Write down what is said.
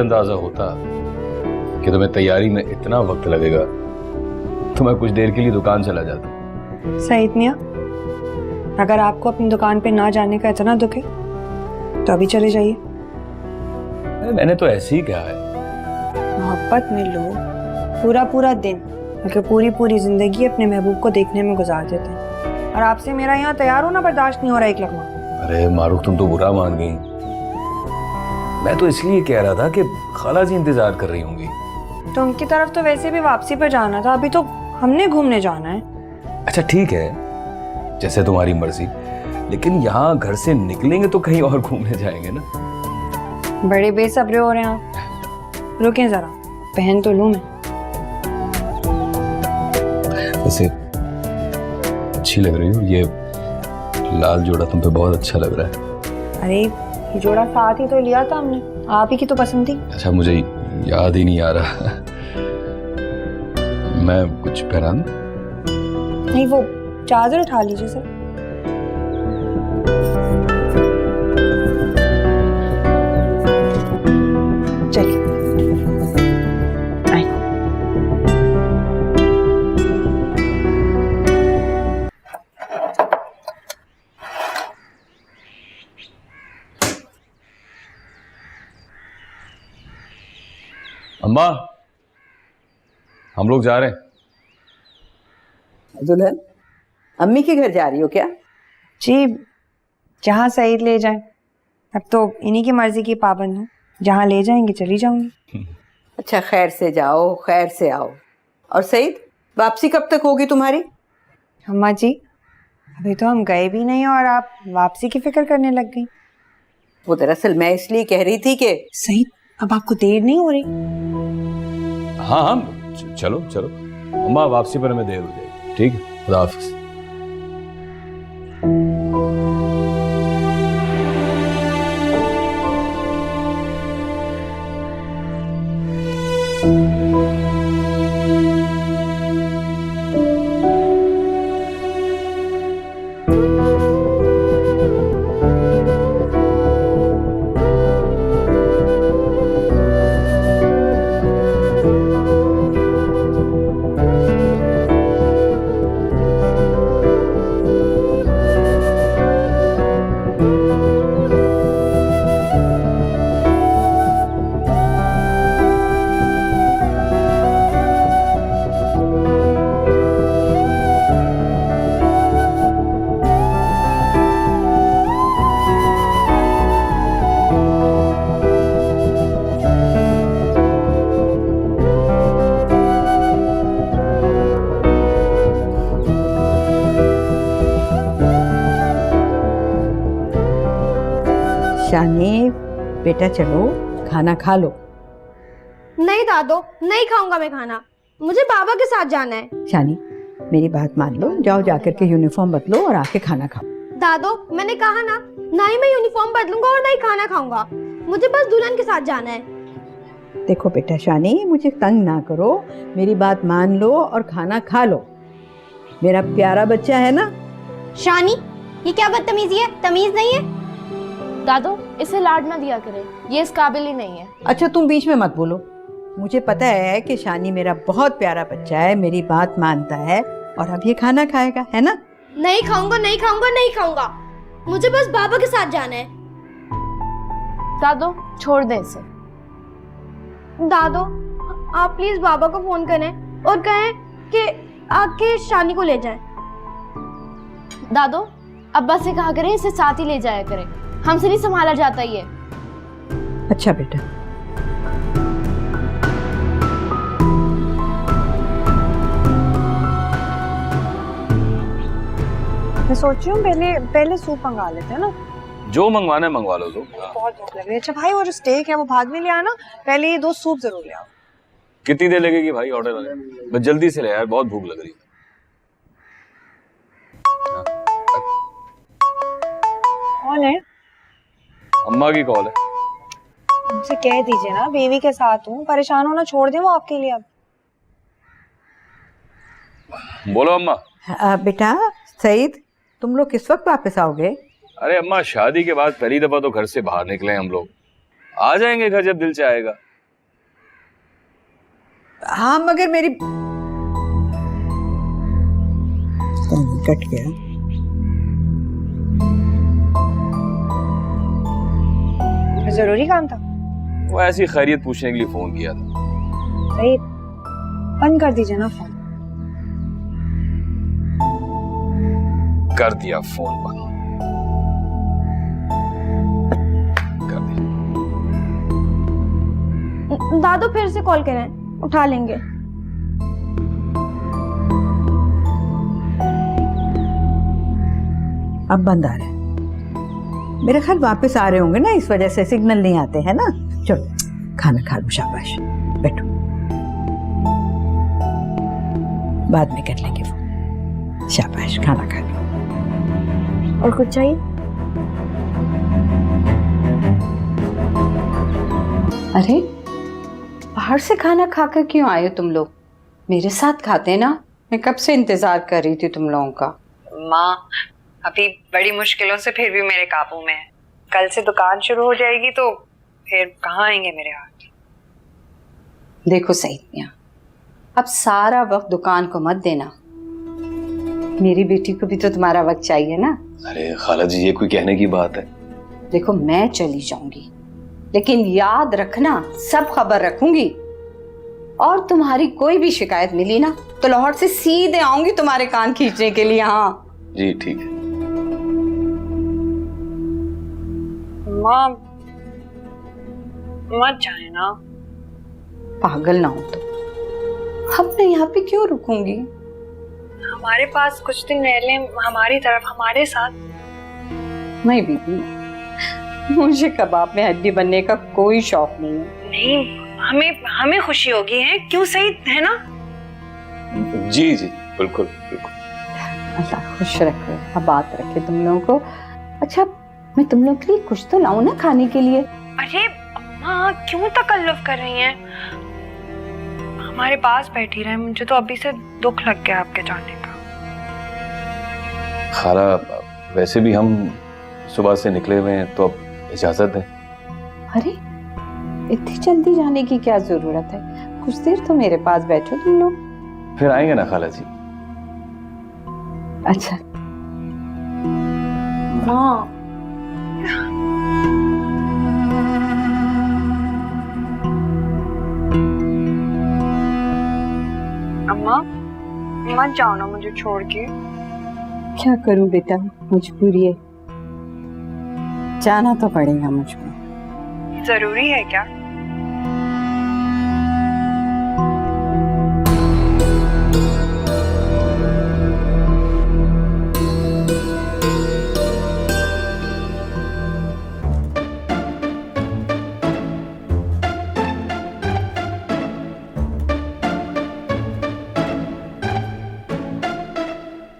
अंदाजा होता कि तुम्हें तैयारी में इतना वक्त लगेगा तो मैं कुछ देर के लिए दुकान चला जाता। सईद मियां, अगर आपको अपनी दुकान पे ना जाने का इतना दुख है तो अभी चले जाइए। मैंने तो ऐसे ही कहा है। मोहब्बत में लोग पूरा पूरा दिन बल्कि पूरी पूरी जिंदगी अपने महबूब को देखने में गुजार देते हैं, और आपसे मेरा यहाँ तैयार होना बर्दाश्त नहीं हो रहा एक लम्हा। अरे मारूफ, तुम तो बुरा मान गई। मैं तो इसलिए कह रहा था कि खाला जी इंतजार कर रही होंगी। तो उनकी तरफ तो वैसे भी वापसी पर जाना था, अभी तो हमने घूमने जाना है। अच्छा ठीक है, जैसे तुम्हारी मर्जी, लेकिन यहाँ घर से निकलेंगे तो कहीं और घूमने जाएंगे ना। बड़े बेसब्रे हो रहे हैं आप, रुकें जरा, पहन तो लूं मैं। वैसे अच्छी लग रही हो, ये लाल जोड़ा तुम पे बहुत अच्छा लग रहा है। अरे ये जोड़ा साथ ही तो लिया था हमने, आप ही की तो पसंद थी। अच्छा मुझे याद ही नहीं आ रहा। मैं कुछ पहना दूं? नहीं, वो चादर उठा लीजिए सर। चलिए आइए। अम्मा, हम लोग जा रहे हैं। दुल्हन, अम्मी के घर जा रही हो क्या? जी, जहाँ सईद ले जाए। अब तो इन्हीं की मर्जी की पाबंद हूँ, जहाँ ले जाएंगे चली जाऊंगी। अच्छा, खैर से जाओ, खैर से आओ। और सईद, वापसी कब तक होगी तुम्हारी? अम्मा जी, अभी तो हम गए भी नहीं और आप वापसी की फिक्र करने लग गई। वो दरअसल मैं इसलिए कह रही थी कि सईद, अब आपको देर नहीं हो रही? हाँ हाँ, चलो चलो अम्मा, वापसी पर हमें देर हो जाएगी। ठीक है, खुदा हाफिज। शानी, बेटा चलो खाना खा लो। नहीं दादो, नहीं खाऊंगा मैं खाना, मुझे बाबा के साथ जाना है। शानी, मेरी बात मान लो, जाओ जाकर के यूनिफॉर्म बदलो और आके खाना खाओ। दादो, मैंने कहा ना, ना ही मैं यूनिफॉर्म बदलूंगा और ना ही खाना खाऊंगा, मुझे बस दुल्हन के साथ जाना है। देखो बेटा शानी, मुझे तंग ना करो, मेरी बात मान लो और खाना खा लो। मेरा प्यारा बच्चा है ना। शानी, ये क्या बदतमीजी है? तमीज नहीं है? दादो, इसे लाड ना दिया करे, ये इस काबिल ही नहीं है। अच्छा तुम बीच में मत बोलो, मुझे पता है कि शानी मेरा बहुत प्यारा बच्चा है, मेरी बात मानता है और अब ये खाना खाएगा, है ना? नहीं खाऊंगा, नहीं खाऊंगा, नहीं खाऊंगा, मुझे बस बाबा के साथ जाना है। दादो, छोड़ दे इसे। दादो, आप प्लीज बाबा को फोन करें और कहें कि आके शानी को ले जाएं। दादो, अब्बा से कहा करें इसे साथ ही ले जाया करें, हमसे नहीं संभाला जाता ये। अच्छा बेटा। मैं सोच रही हूँ पहले सूप मंगा लेते हैं ना। जो मंगवाना है मंगवा लो। तो बहुत भूख लग रही है। अच्छा भाई, वो जो स्टेक है वो बाद में ले आना, पहले ये 2 सूप जरूर ले आओ। कितनी देर लगेगी भाई ऑर्डर आने में? बस जल्दी से ले यार, बहुत भूख लग रही है। कौन है? अम्मा की कॉल है। उनसे कह दीजिए ना, बेबी के साथ हूँ, परेशान होना छोड़ दे वो आपके लिए। अब बोलो अम्मा। बेटा सईद, तुम लोग किस वक्त वापस आओगे? अरे अम्मा, शादी के बाद पहली दफा तो घर से बाहर निकले हम लोग, आ जाएंगे घर जब दिल चाहेगा। हाँ मगर मेरी कट गया। जरूरी काम था। वो ऐसी खैरियत पूछने के लिए फोन किया था। सही, बंद कर दीजिए ना फोन। कर दिया फोन बंद। कर दिया। दादू फिर से कॉल करें, उठा लेंगे। अब बंद आ रहा है। मेरे ख्याल वापस आ रहे होंगे ना, इस वजह से सिग्नल नहीं आते हैं ना। चलो खाना खा लो, शाबाश, बैठो, बाद में कर लेंगे फोन। शाबाश, खाना खा लो। और कुछ चाहिए? अरे बाहर से खाना खाकर क्यों आए हो तुम लोग? मेरे साथ खाते ना, मैं कब से इंतजार कर रही थी तुम लोगों का। माँ, अभी बड़ी मुश्किलों से फिर भी मेरे काबू में है। कल से दुकान शुरू हो जाएगी तो फिर कहाँ आएंगे मेरे हाथ। देखो सईद मियां, अब सारा वक्त दुकान को मत देना। मेरी बेटी को भी तो तुम्हारा वक्त चाहिए ना। अरे खाला जी, ये कोई कहने की बात है? देखो मैं चली जाऊंगी, लेकिन याद रखना सब खबर रखूंगी। और तुम्हारी कोई भी शिकायत मिली ना तो लाहौर से सीधे आऊंगी तुम्हारे कान खींचने के लिए। हाँ जी ठीक है। माँ मत जाए ना। पागल ना हो तो अब मैं यहाँ पे क्यों रुकूंगी? हमारे पास कुछ दिन रह लें, हमारी तरफ, हमारे साथ। नहीं बीबी, मुझे कबाब में हड्डी बनने का कोई शौक नहीं है। नहीं, हमें खुशी होगी, है क्यों? सही है ना? जी जी बिल्कुल बिल्कुल। अल्लाह खुश रखे, आबाद रखे तुम लोगों को। अच्छा मैं तुम लोग के लिए कुछ तो लाऊं ना खाने के लिए। अरे माँ, क्यों तकल्लुफ कर रही हैं? हमारे पास बैठी रहे, मुझे तो अभी से दुख लग गया आपके जाने का। खाला, वैसे भी हम सुबह से निकले हुए हैं, तो अब इजाजत है। अरे इतनी जल्दी जाने की क्या जरूरत है? कुछ देर तो मेरे पास बैठो तुम लोग। फिर आएंगे ना खाला जी। अच्छा माँ, अम्मा मत जाओ ना मुझे छोड़ के। क्या करूं बेटा, मजबूरी है, जाना तो पड़ेगा मुझको। जरूरी है क्या?